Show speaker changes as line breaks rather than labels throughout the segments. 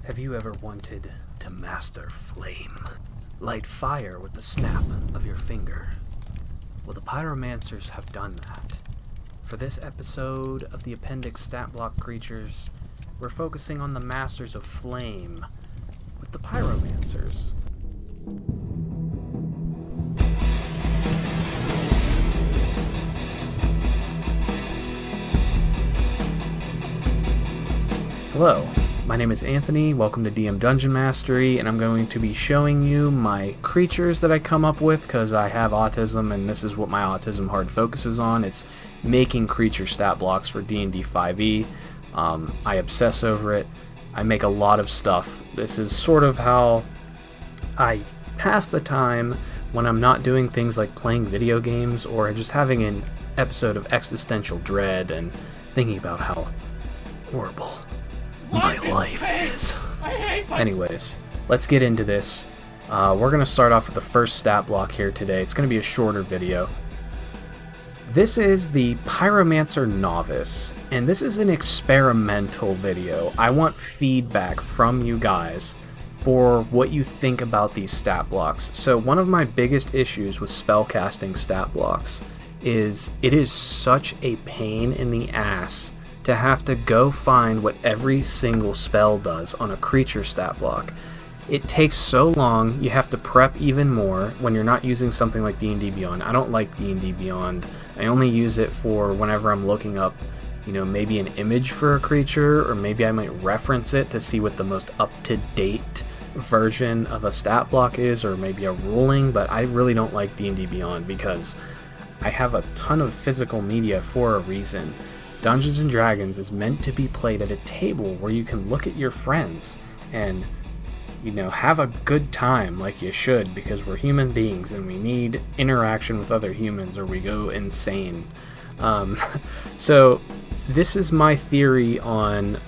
Have you ever wanted to master flame? Light fire with the snap of your finger? Well, the Pyromancers have done that. For this episode of the Appendix Stat Block Creatures, we're focusing on the Masters of Flame with the Pyromancers. Hello, my name is Anthony, welcome to DM Dungeon Mastery, and I'm going to be showing you my creatures that I come up with because I have autism and this is what my autism hard focuses on. It's making creature stat blocks for D&D 5e. I obsess over it. I make a lot of stuff. This is sort of how I pass the time when I'm not doing things like playing video games or just having an episode of existential dread and thinking about how horrible my life is. Anyways, let's get into this. We're going to start off with the first stat block here today. It's going to be a shorter video. This is the Pyromancer Novice, and this is an experimental video. I want feedback from you guys for what you think about these stat blocks. So one of my biggest issues with spellcasting stat blocks is it is such a pain in the ass to have to go find what every single spell does on a creature stat block. It takes so long, you have to prep even more when you're not using something like D&D Beyond. I don't like D&D Beyond. I only use it for whenever I'm looking up, maybe an image for a creature, or maybe I might reference it to see what the most up-to-date version of a stat block is, or maybe a ruling, but I really don't like D&D Beyond because I have a ton of physical media for a reason. Dungeons & Dragons is meant to be played at a table where you can look at your friends and, have a good time like you should, because we're human beings and we need interaction with other humans or we go insane. So this is my theory on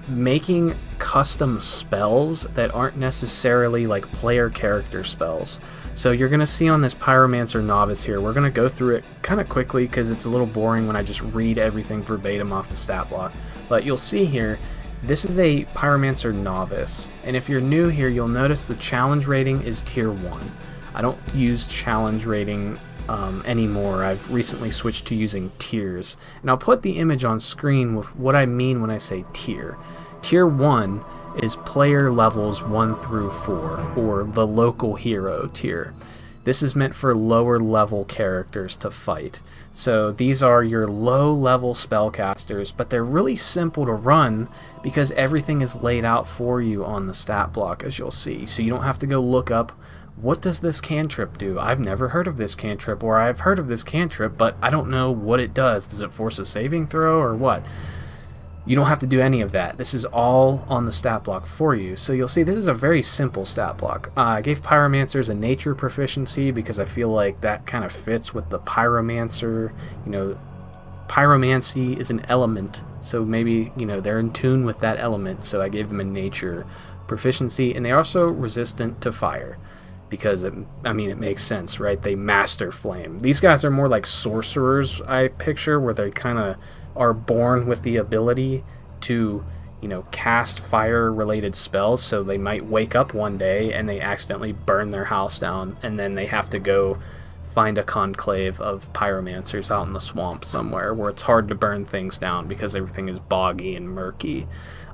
making custom spells that aren't necessarily like player character spells. So you're going to see on this Pyromancer Novice here, we're going to go through it kind of quickly because it's a little boring when I just read everything verbatim off the stat block. But you'll see here, this is a Pyromancer Novice, and if you're new here, you'll notice the challenge rating is tier 1. I don't use challenge rating anymore. I've recently switched to using tiers, and I'll put the image on screen with what I mean when I say tier. Tier 1 is player levels 1 through 4, or the local hero tier. This is meant for lower level characters to fight. So these are your low level spellcasters, but they're really simple to run because everything is laid out for you on the stat block, as you'll see. So you don't have to go look up, what does this cantrip do? I've never heard of this cantrip, or I've heard of this cantrip, but I don't know what it does. Does it force a saving throw or what? You don't have to do any of that. This is all on the stat block for you. So you'll see this is a very simple stat block. I gave Pyromancers a nature proficiency because I feel like that kind of fits with the Pyromancer. Pyromancy is an element, so maybe, they're in tune with that element, so I gave them a nature proficiency. And they're also resistant to fire because, it makes sense, right? They master flame. These guys are more like sorcerers, I picture, where they kind of are born with the ability to, cast fire-related spells, so they might wake up one day and they accidentally burn their house down, and then they have to go find a conclave of pyromancers out in the swamp somewhere where it's hard to burn things down because everything is boggy and murky.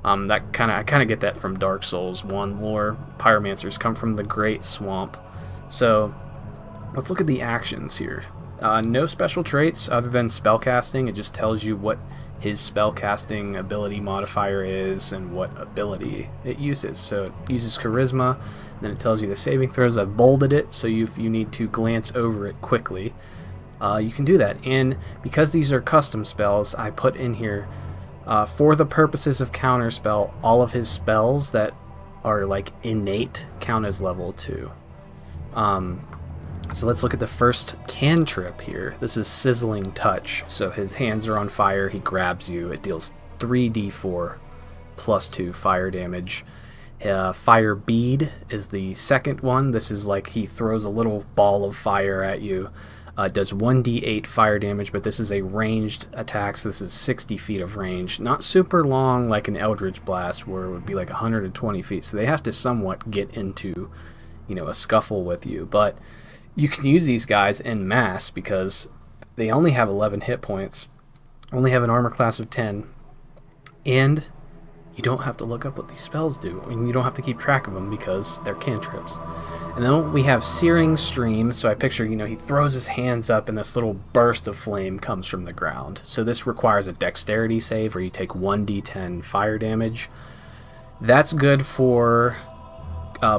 I kind of get that from Dark Souls 1 lore. Pyromancers come from the Great Swamp. So let's look at the actions here. No special traits other than spellcasting. It just tells you what his spellcasting ability modifier is and what ability it uses. So it uses charisma, then it tells you the saving throws. I've bolded it, so if you need to glance over it quickly, you can do that. And because these are custom spells, I put in here, for the purposes of counterspell, all of his spells that are like innate count as level 2. So let's look at the first cantrip here. This is Sizzling Touch. So his hands are on fire, he grabs you, it deals 3d4 plus 2 fire damage. Fire Bead is the second one. This is like he throws a little ball of fire at you. It does 1d8 fire damage, but this is a ranged attack, so this is 60 feet of range. Not super long like an Eldritch Blast, where it would be like 120 feet, so they have to somewhat get into, a scuffle with you. But you can use these guys en masse because they only have 11 hit points, only have an armor class of 10, and you don't have to look up what these spells do. I mean, you don't have to keep track of them because they're cantrips. And then we have Searing Stream, so I picture, he throws his hands up and this little burst of flame comes from the ground. So this requires a dexterity save where you take 1d10 fire damage. That's good for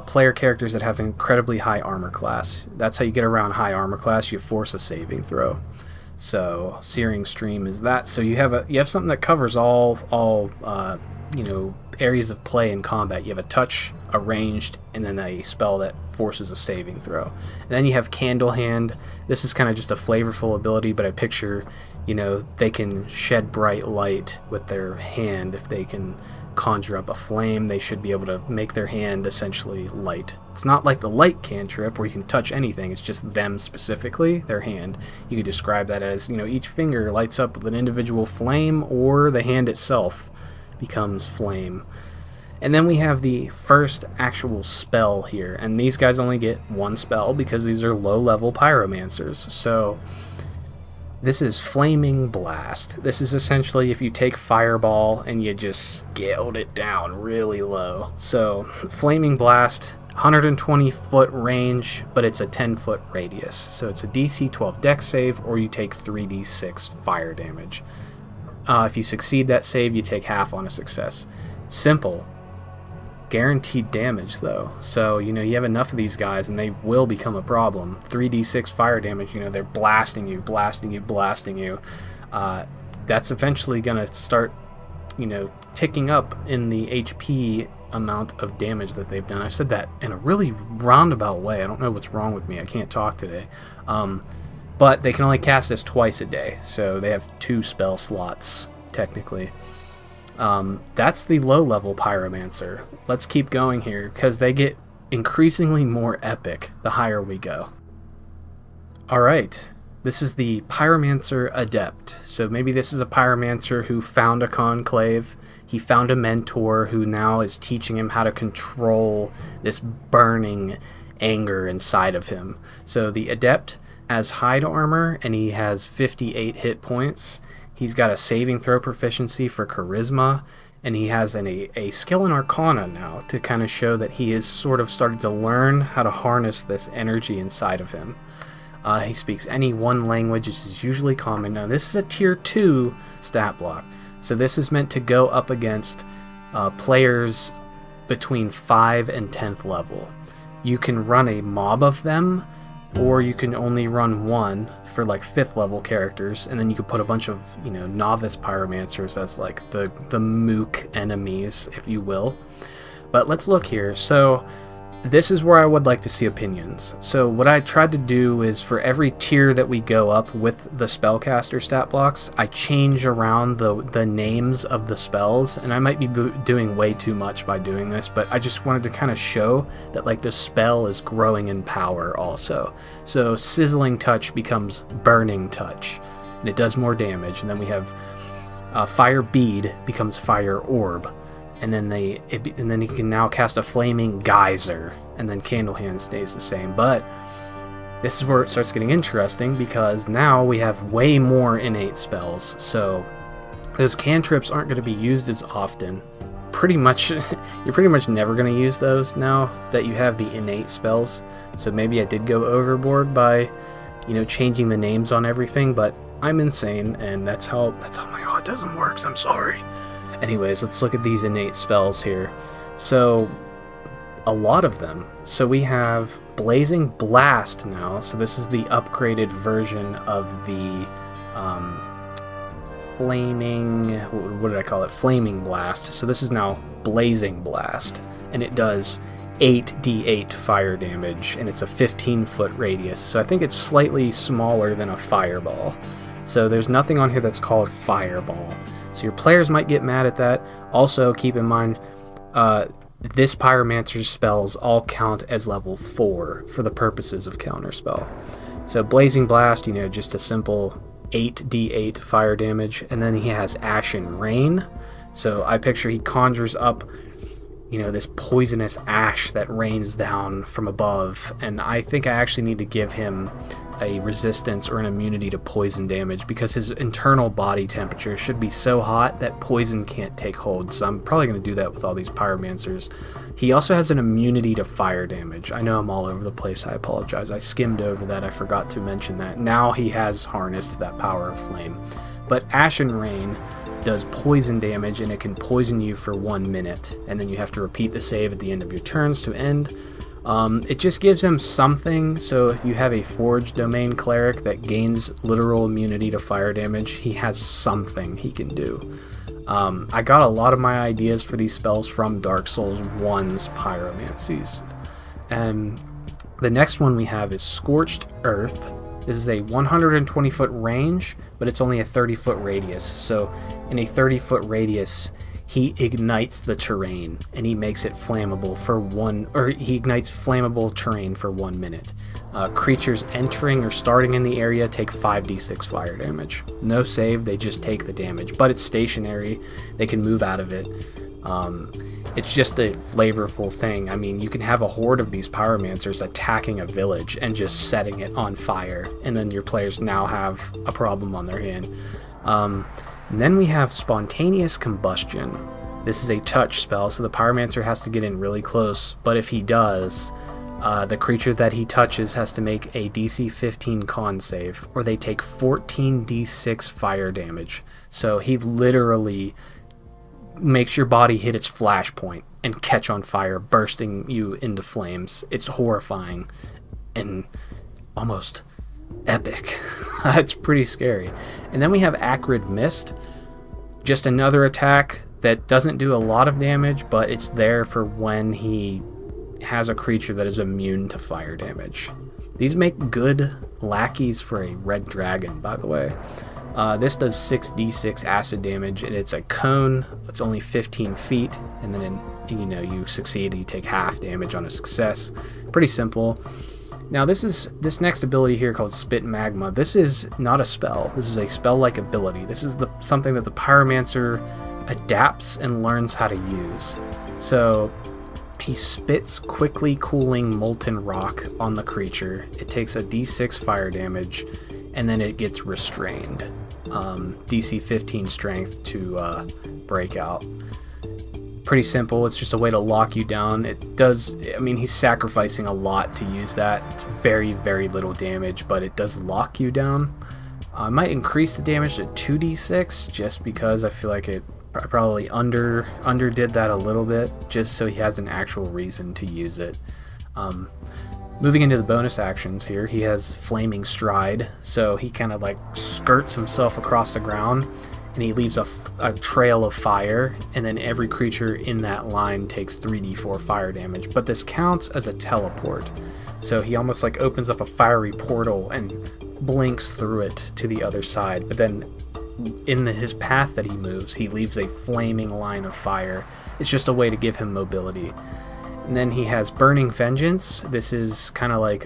player characters that have incredibly high armor class. That's how you get around high armor class. You force a saving throw. So Searing Stream is that. So you have something that covers all areas of play in combat. You have a touch, a ranged, and then a spell that forces a saving throw. And then you have Candle Hand. This is kind of just a flavorful ability, but I picture, they can shed bright light with their hand. If they can conjure up a flame, they should be able to make their hand essentially light. It's not like the light cantrip where you can touch anything. It's just them specifically, their hand. You could describe that as, each finger lights up with an individual flame, or the hand itself becomes flame. And then we have the first actual spell here, and these guys only get one spell because these are low-level pyromancers. So this is Flaming Blast. This is essentially if you take Fireball and you just scaled it down really low. So Flaming Blast, 120 foot range, but it's a 10 foot radius. So it's a DC 12 dex save, or you take 3d6 fire damage. If you succeed that save, you take half on a success. Simple. Guaranteed damage, though. So, you have enough of these guys, and they will become a problem. 3d6 fire damage, they're blasting you. That's eventually going to start, ticking up in the HP amount of damage that they've done. I said that in a really roundabout way. I don't know what's wrong with me. I can't talk today. But they can only cast this twice a day, so they have 2 spell slots, technically. That's the low-level Pyromancer. Let's keep going here, because they get increasingly more epic the higher we go. Alright, this is the Pyromancer Adept. So maybe this is a Pyromancer who found a conclave. He found a mentor who now is teaching him how to control this burning anger inside of him. So the Adept has hide armor, and he has 58 hit points. He's got a saving throw proficiency for charisma, and he has a skill in Arcana now to kind of show that he is sort of started to learn how to harness this energy inside of him. He speaks any one language, which is usually common. Now, this is a tier 2 stat block, so this is meant to go up against players between 5 and 10th level. You can run a mob of them, or you can only run one for like 5th level characters, and then you could put a bunch of novice pyromancers as like the mook enemies, if you will. But let's look here. So this is where I would like to see opinions. So what I tried to do is, for every tier that we go up with the spellcaster stat blocks, I change around the names of the spells, and I might be doing way too much by doing this, but I just wanted to kind of show that like the spell is growing in power also. So Sizzling Touch becomes Burning Touch, and it does more damage. And then we have Fire Bead becomes Fire Orb. And then he can now cast a Flaming Geyser, and then Candle Hand stays the same. But this is where it starts getting interesting, because now we have way more innate spells. So those cantrips aren't going to be used as often. You're pretty much never going to use those now that you have the innate spells. So maybe I did go overboard by, changing the names on everything. But I'm insane, and that's how my autism works. I'm sorry. Anyways, let's look at these innate spells here. So, a lot of them. So we have Blazing Blast now. So this is the upgraded version of the Flaming Blast. So this is now Blazing Blast, and it does 8d8 fire damage, and it's a 15-foot radius. So I think it's slightly smaller than a fireball. So there's nothing on here that's called Fireball. So your players might get mad at that. Also, keep in mind, this Pyromancer's spells all count as level 4 for the purposes of Counterspell. So Blazing Blast, you know, just a simple 8d8 fire damage. And then he has Ashen Rain. So I picture he conjures up, you know, this poisonous ash that rains down from above. And I think I actually need to give him a resistance or an immunity to poison damage, because his internal body temperature should be so hot that poison can't take hold. So I'm probably going to do that with all these pyromancers. He also has an immunity to fire damage. I know I'm all over the place. I apologize. I skimmed over that. I forgot to mention that. Now he has harnessed that power of flame. But Ashen Rain does poison damage, and it can poison you for 1 minute, and then you have to repeat the save at the end of your turns to end. It just gives him something. So if you have a Forge Domain Cleric that gains literal immunity to fire damage, he has something he can do. I got a lot of my ideas for these spells from Dark Souls 1's Pyromancies. And the next one we have is Scorched Earth. This is a 120-foot range, but it's only a 30-foot radius. So in a 30-foot radius, he ignites the terrain, and he makes it flammable for he ignites flammable terrain for 1 minute. Creatures entering or starting in the area take 5d6 fire damage. No save, they just take the damage, but it's stationary. They can move out of it. It's just a flavorful thing. I mean, you can have a horde of these pyromancers attacking a village and just setting it on fire, and then your players now have a problem on their hand. And then we have Spontaneous Combustion. This is a touch spell, so the pyromancer has to get in really close, but if he does, the creature that he touches has to make a DC 15 con save, or they take 14d6 fire damage. So he literally makes your body hit its flash point and catch on fire, bursting you into flames. It's horrifying and almost epic. It's pretty scary. And then we have Acrid Mist, just another attack that doesn't do a lot of damage, but it's there for when he has a creature that is immune to fire damage. These make good lackeys for a red dragon, by the way. This does 6d6 acid damage, and it's a cone. It's only 15 feet, and then you succeed, you take half damage on a success. Pretty simple. Now this next ability here called Spit Magma. This is not a spell. This is a spell-like ability. This is something that the pyromancer adapts and learns how to use. So he spits quickly cooling molten rock on the creature. It takes a d6 fire damage, and then it gets restrained. DC 15 strength to break out. Pretty simple. It's just a way to lock you down. He's sacrificing a lot to use that. It's very, very little damage, but it does lock you down. I might increase the damage to 2d6 just because I feel like I probably underdid that a little bit, just so he has an actual reason to use it. Moving into the bonus actions here, he has Flaming Stride, so he kind of like skirts himself across the ground, and he leaves a trail of fire, and then every creature in that line takes 3d4 fire damage. But this counts as a teleport, so he almost like opens up a fiery portal and blinks through it to the other side. But then in his path that he moves, he leaves a flaming line of fire. It's just a way to give him mobility. And then he has Burning Vengeance. This is kind of like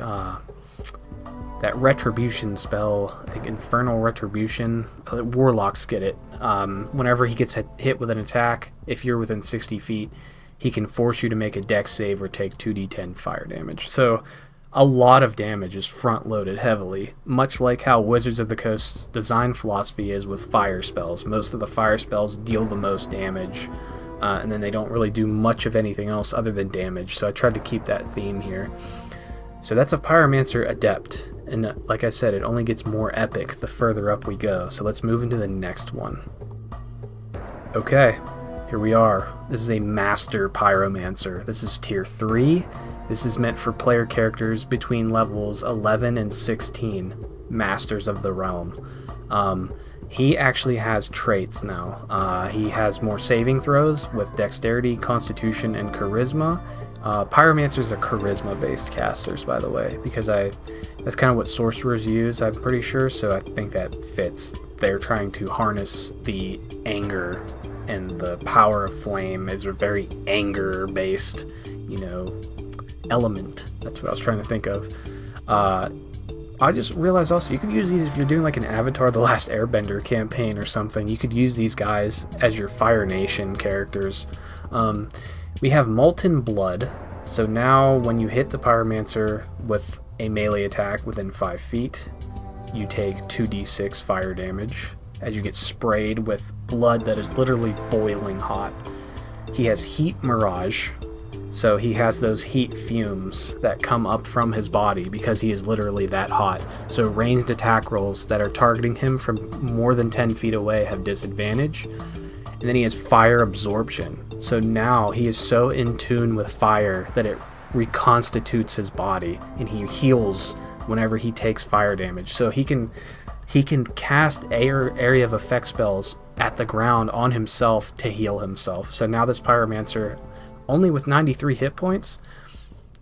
that Retribution spell, I think Infernal Retribution. Warlocks get it. Whenever he gets hit with an attack, if you're within 60 feet, he can force you to make a dex save or take 2d10 fire damage. So a lot of damage is front-loaded heavily, much like how Wizards of the Coast's design philosophy is with fire spells. Most of the fire spells deal the most damage, and then they don't really do much of anything else other than damage, so I tried to keep that theme here. So that's a Pyromancer Adept, and like I said, it only gets more epic the further up we go, so let's move into the next one. Okay, here we are. This is a Master Pyromancer. This is Tier 3. This is meant for player characters between levels 11 and 16, Masters of the Realm. He actually has traits now. He has more saving throws with Dexterity, Constitution, and Charisma. Pyromancers are Charisma-based casters, by the way, because that's kind of what sorcerers use, I'm pretty sure, so I think that fits. They're trying to harness the anger, and the power of flame is a very anger-based, element. That's what I was trying to think of. I just realized also you could use these if you're doing like an Avatar The Last Airbender campaign or something. You could use these guys as your Fire Nation characters. We have Molten Blood. So now when you hit the Pyromancer with a melee attack within 5 feet, you take 2d6 fire damage as you get sprayed with blood that is literally boiling hot. He has Heat Mirage, so he has those heat fumes that come up from his body because he is literally that hot. So ranged attack rolls that are targeting him from more than 10 feet away have disadvantage. And then he has Fire Absorption. So now he is so in tune with fire that it reconstitutes his body, and he heals whenever he takes fire damage. So he can cast area of effect spells at the ground on himself to heal himself. So now this Pyromancer, only with 93 hit points,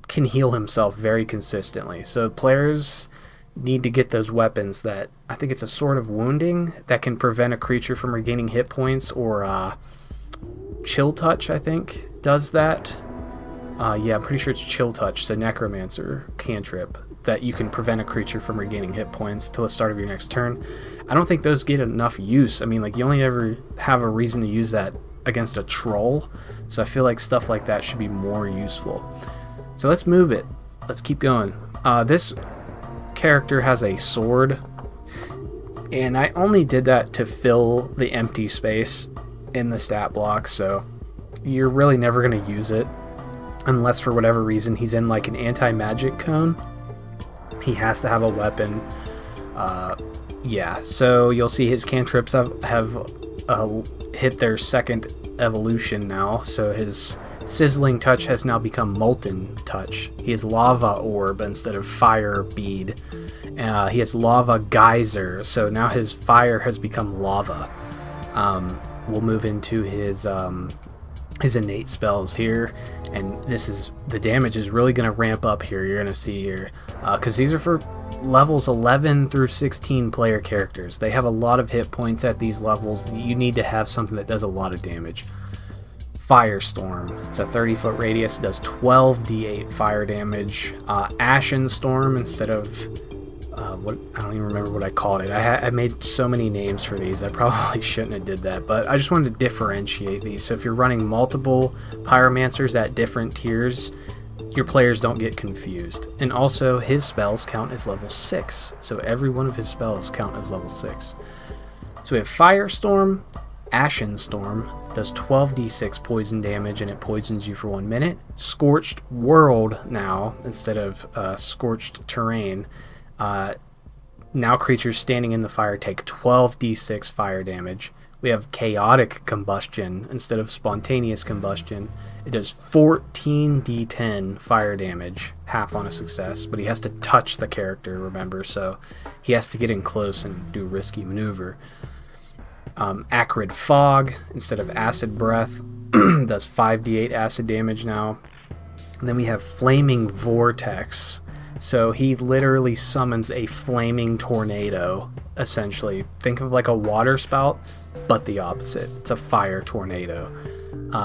can heal himself very consistently. So players need to get those weapons that, I think it's a Sword of Wounding, that can prevent a creature from regaining hit points, or Chill Touch, I think, does that. Yeah, I'm pretty sure it's Chill Touch. It's a Necromancer cantrip that you can prevent a creature from regaining hit points till the start of your next turn. I don't think those get enough use. I mean, like, you only ever have a reason to use that against a troll, so I feel like stuff like that should be more useful. So let's move it. Let's keep going. This character has a sword, and I only did that to fill the empty space in the stat block, so you're really never going to use it unless for whatever reason he's in like an anti-magic cone. He has to have a weapon. Yeah, so you'll see his cantrips have hit their second evolution now, so his Sizzling Touch has now become Molten Touch. He has Lava Orb instead of Fire Bead. He has Lava Geyser, so now his fire has become lava. We'll move into his innate spells here, and the damage is really going to ramp up here. You're going to see here, because these are for levels 11 through 16 player characters. They have a lot of hit points at these levels. You need to have something that does a lot of damage. Firestorm, it's a 30-foot radius, it does 12d8 fire damage. Ashen Storm instead of what, I don't even remember what I called it. I made so many names for these. I probably shouldn't have did that, but I just wanted to differentiate these. So if you're running multiple Pyromancers at different tiers, your players don't get confused. And also, his spells count as level 6. So every one of his spells count as level 6. So we have Firestorm. Ashen Storm does 12d6 poison damage, and it poisons you for 1 minute. Scorched World now, instead of Scorched Terrain. Now creatures standing in the fire take 12d6 fire damage. We have Chaotic Combustion instead of Spontaneous Combustion. It does 14d10 fire damage, half on a success, but he has to touch the character, remember, so he has to get in close and do risky maneuver. Acrid Fog instead of Acid Breath does 5d8 acid damage now. And then we have Flaming Vortex. So he literally summons a flaming tornado, essentially. Think of like a water spout, but the opposite. It's a fire tornado.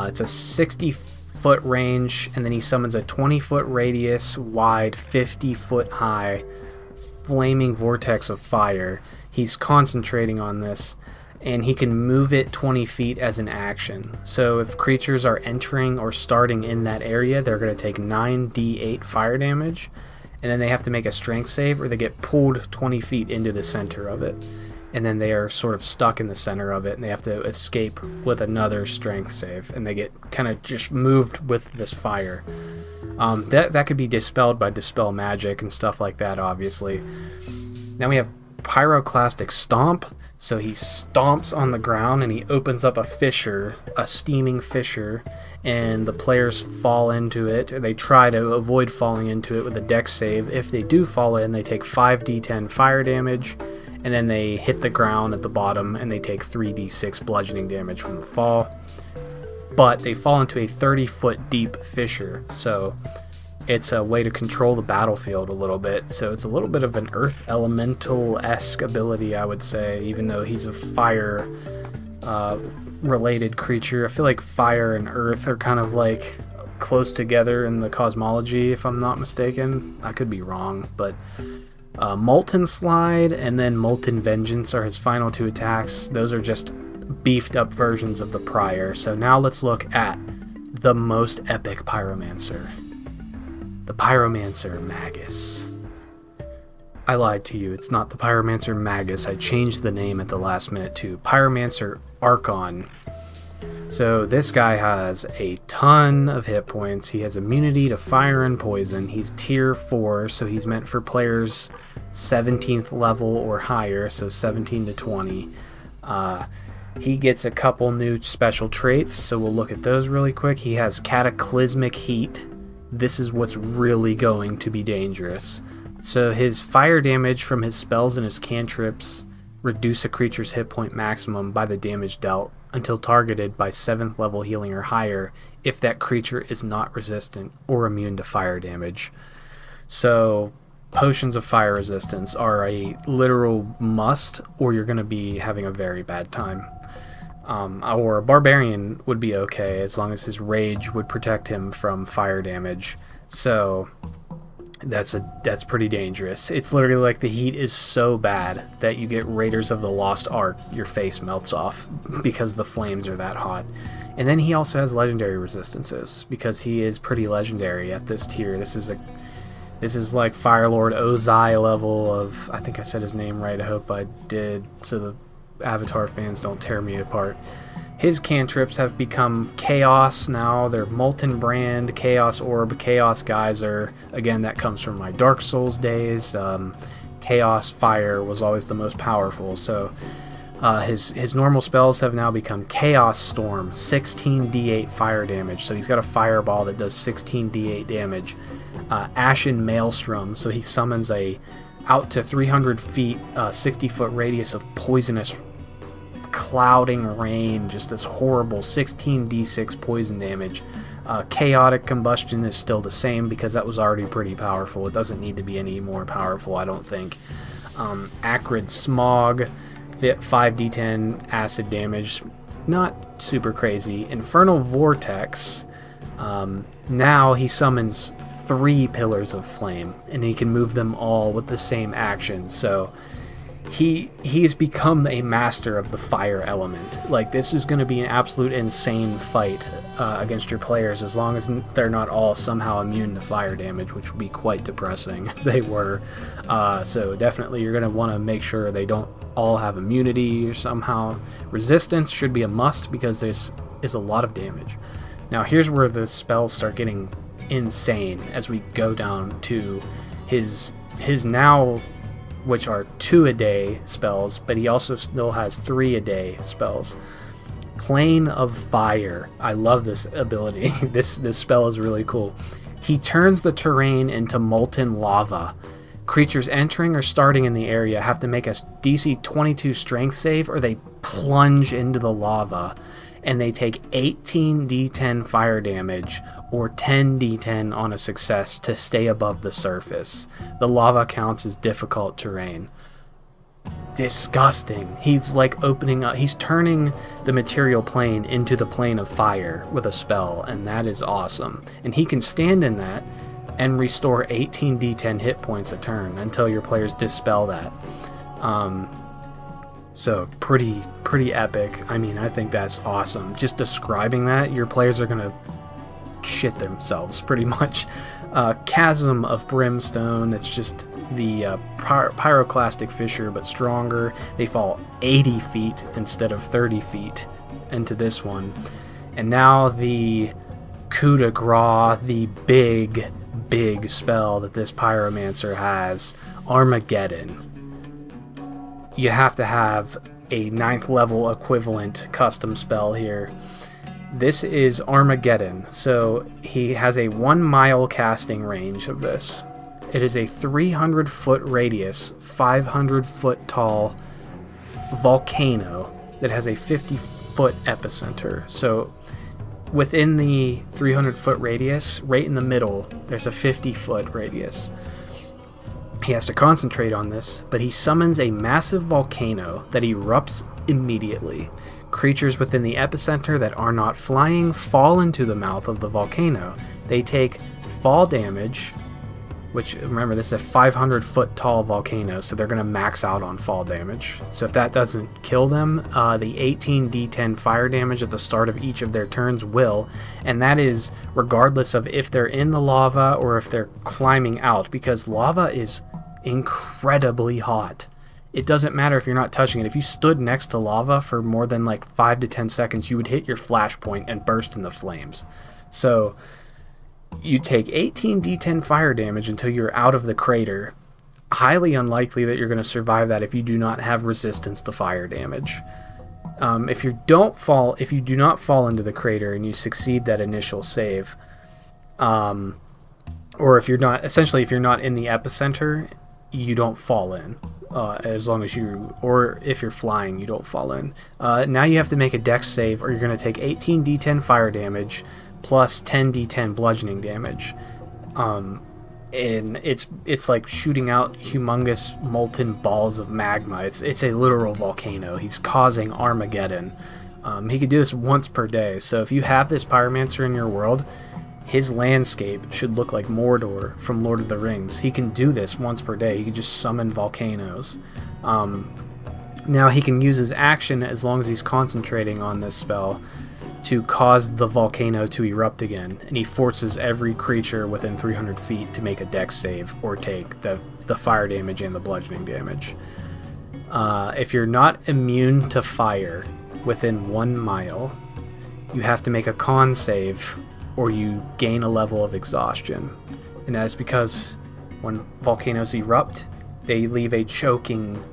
It's a 60-foot range, and then he summons a 20-foot radius, wide, 50-foot high, flaming vortex of fire. He's concentrating on this, and he can move it 20 feet as an action. So if creatures are entering or starting in that area, they're going to take 9d8 fire damage, and then they have to make a strength save, or they get pulled 20 feet into the center of it. And then they are sort of stuck in the center of it, and they have to escape with another strength save, and they get kind of just moved with this fire. That could be dispelled by Dispel Magic and stuff like that, obviously. Now we have Pyroclastic Stomp. So he stomps on the ground and he opens up a fissure, a steaming fissure, and the players fall into it. They try to avoid falling into it with a dex save. If they do fall in, they take 5d10 fire damage, and then they hit the ground at the bottom and they take 3d6 bludgeoning damage from the fall. But they fall into a 30-foot deep fissure, so it's a way to control the battlefield a little bit. So it's a little bit of an earth elemental-esque ability, I would say, even though he's a fire related creature. I feel like fire and earth are kind of like close together in the cosmology, if I'm not mistaken. I could be wrong, but Molten Slide and then Molten Vengeance are his final 2 attacks. Those are just beefed up versions of the prior. So now let's look at the most epic Pyromancer. The Pyromancer Magus. I lied to you, it's not the Pyromancer Magus. I changed the name at the last minute to Pyromancer Archon. So this guy has a ton of hit points. He has immunity to fire and poison. He's tier 4, so he's meant for players 17th level or higher, so 17 to 20. He gets a couple new special traits, so we'll look at those really quick. He has Cataclysmic Heat. This is what's really going to be dangerous. So his fire damage from his spells and his cantrips reduce a creature's hit point maximum by the damage dealt until targeted by 7th level healing or higher if that creature is not resistant or immune to fire damage. So potions of fire resistance are a literal must, or you're going to be having a very bad time. Or a barbarian would be okay as long as his rage would protect him from fire damage. So that's pretty dangerous. It's literally like the heat is so bad that you get Raiders of the Lost Ark, your face melts off because the flames are that hot. And then he also has legendary resistances because he is pretty legendary at this tier. This is like Firelord Ozai level of, I think I said his name right, I hope I did, so the Avatar fans don't tear me apart. His cantrips have become Chaos now. They're Molten Brand, Chaos Orb, Chaos Geyser. Again, that comes from my Dark Souls days. Chaos Fire was always the most powerful. So his normal spells have now become Chaos Storm, 16d8 fire damage. So he's got a fireball that does 16d8 damage. Ashen Maelstrom, so he summons a out to 300 feet, 60-foot radius of poisonous clouding rain, just this horrible 16d6 poison damage. Chaotic Combustion is still the same because that was already pretty powerful. It doesn't need to be any more powerful, I don't think. Acrid Smog, 5d10 acid damage, not super crazy. Infernal Vortex, now he summons 3 pillars of flame, and he can move them all with the same action. So he's become a master of the fire element. Like, this is going to be an absolute insane fight against your players, as long as they're not all somehow immune to fire damage, which would be quite depressing if they were. So definitely you're going to want to make sure they don't all have immunity or somehow. Resistance should be a must because there's a lot of damage. Now here's where the spells start getting insane as we go down to his now, which are 2 a day spells, but he also still has 3 a day spells. Plane of Fire. I love this ability. This spell is really cool. He turns the terrain into molten lava. Creatures entering or starting in the area have to make a DC 22 strength save, or they plunge into the lava, and they take 18d10 fire damage or 10d10 on a success to stay above the surface. The lava counts as difficult terrain. Disgusting. He's like opening up, he's turning the material plane into the plane of fire with a spell, and that is awesome. And he can stand in that and restore 18d10 hit points a turn until your players dispel that. So pretty epic. I mean, I think that's awesome. Just describing that, your players are gonna shit themselves pretty much. Chasm of Brimstone, it's just the pyroclastic fissure but stronger. They fall 80 feet instead of 30 feet into this one. And now the coup de grace, the big spell that this Pyromancer has, Armageddon. You have to have a 9th level equivalent custom spell here. This is Armageddon, so he has a 1 mile casting range of this. It is a 300 foot radius, 500 foot tall volcano that has a 50 foot epicenter. So within the 300 foot radius, right in the middle, there's a 50 foot radius. He has to concentrate on this, but he summons a massive volcano that erupts immediately. Creatures within the epicenter that are not flying fall into the mouth of the volcano. They take fall damage, which, remember, this is a 500-foot tall volcano, so they're going to max out on fall damage. So if that doesn't kill them, the 18d10 fire damage at the start of each of their turns will, and that is regardless of if they're in the lava or if they're climbing out, because lava is incredibly hot. It doesn't matter if you're not touching it. If you stood next to lava for more than like 5 to 10 seconds, you would hit your flashpoint and burst into flames. So you take 18d10 fire damage until you're out of the crater. Highly unlikely that you're going to survive that if you do not have resistance to fire damage. If you do not fall into the crater and you succeed that initial save, or if you're not in the epicenter, you don't fall in. As long as or if you're flying, you don't fall in. Now you have to make a dex save, or you're going to take 18d10 fire damage plus 10d10 bludgeoning damage. And it's like shooting out humongous molten balls of magma. It's a literal volcano. He's causing Armageddon. He can do this once per day. So if you have this Pyromancer in your world, his landscape should look like Mordor from Lord of the Rings. He can do this once per day. He can just summon volcanoes. Now he can use his action, as long as he's concentrating on this spell, to cause the volcano to erupt again, and he forces every creature within 300 feet to make a dex save or take the fire damage and the bludgeoning damage. If you're not immune to fire within 1 mile, you have to make a con save or you gain a level of exhaustion. And that's because when volcanoes erupt, they leave a choking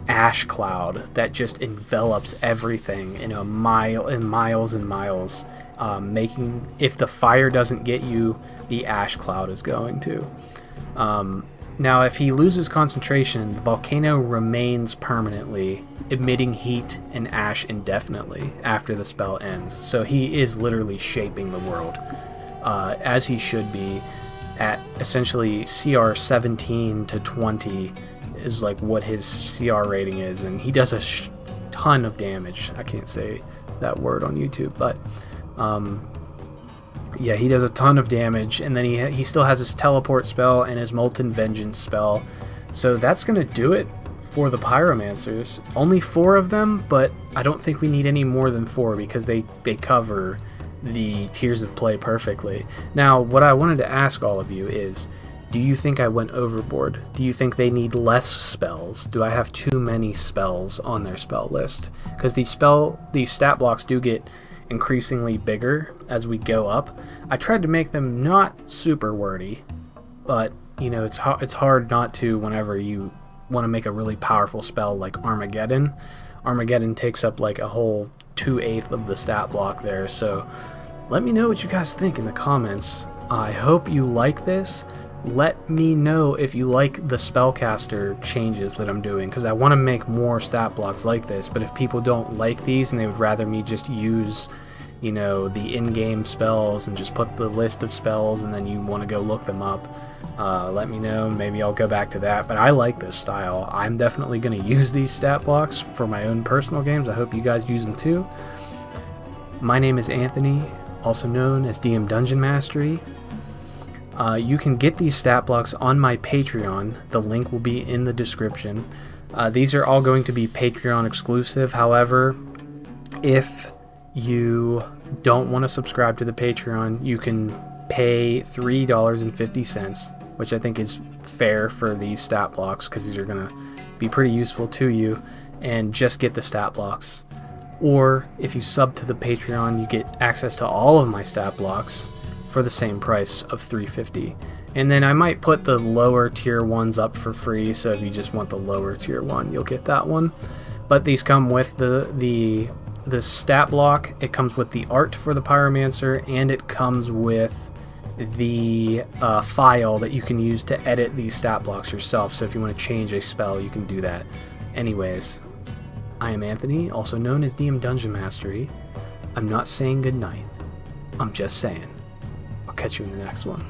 ash cloud that just envelops everything in miles and miles, making, if the fire doesn't get you, the ash cloud is going to. Now if he loses concentration, the volcano remains permanently emitting heat and ash indefinitely after the spell ends. So he is literally shaping the world, as he should be, at essentially CR 17 to 20 is like what his CR rating is, and he does a ton of damage. I can't say that word on YouTube, but yeah, he does a ton of damage, and then he still has his teleport spell and his Molten Vengeance spell. So that's going to do it for the Pyromancers. Only 4 of them, but I don't think we need any more than 4 because they cover the tiers of play perfectly. Now, what I wanted to ask all of you is, do you think I went overboard? Do you think they need less spells? Do I have too many spells on their spell list? Because these stat blocks do get increasingly bigger as we go up. I tried to make them not super wordy, but you know, it's hard not to whenever you want to make a really powerful spell like Armageddon. Armageddon takes up like a whole 2/8 of the stat block there. So let me know what you guys think in the comments. I hope you like this. Let me know if you like the spellcaster changes that I'm doing, because I want to make more stat blocks like this. But if people don't like these and they would rather me just use, you know, the in-game spells and just put the list of spells and then you want to go look them up, let me know. Maybe I'll go back to that. But I like this style. I'm definitely going to use these stat blocks for my own personal games. I hope you guys use them too. My name is Anthony, also known as DM Dungeon Mastery. You can get these stat blocks on my Patreon. The link will be in the description. These are all going to be Patreon exclusive. However, if you don't want to subscribe to the Patreon, you can pay $3.50, which I think is fair for these stat blocks, because these are going to be pretty useful to you, and just get the stat blocks. Or if you sub to the Patreon, you get access to all of my stat blocks for the same price of $3.50. And then I might put the lower tier ones up for free, so if you just want the lower tier one, you'll get that one. But these come with the stat block, it comes with the art for the Pyromancer, and it comes with the file that you can use to edit these stat blocks yourself. So if you want to change a spell, you can do that. Anyways, I am Anthony, also known as DM Dungeon Mastery. I'm not saying goodnight, I'm just saying. I'll catch you in the next one.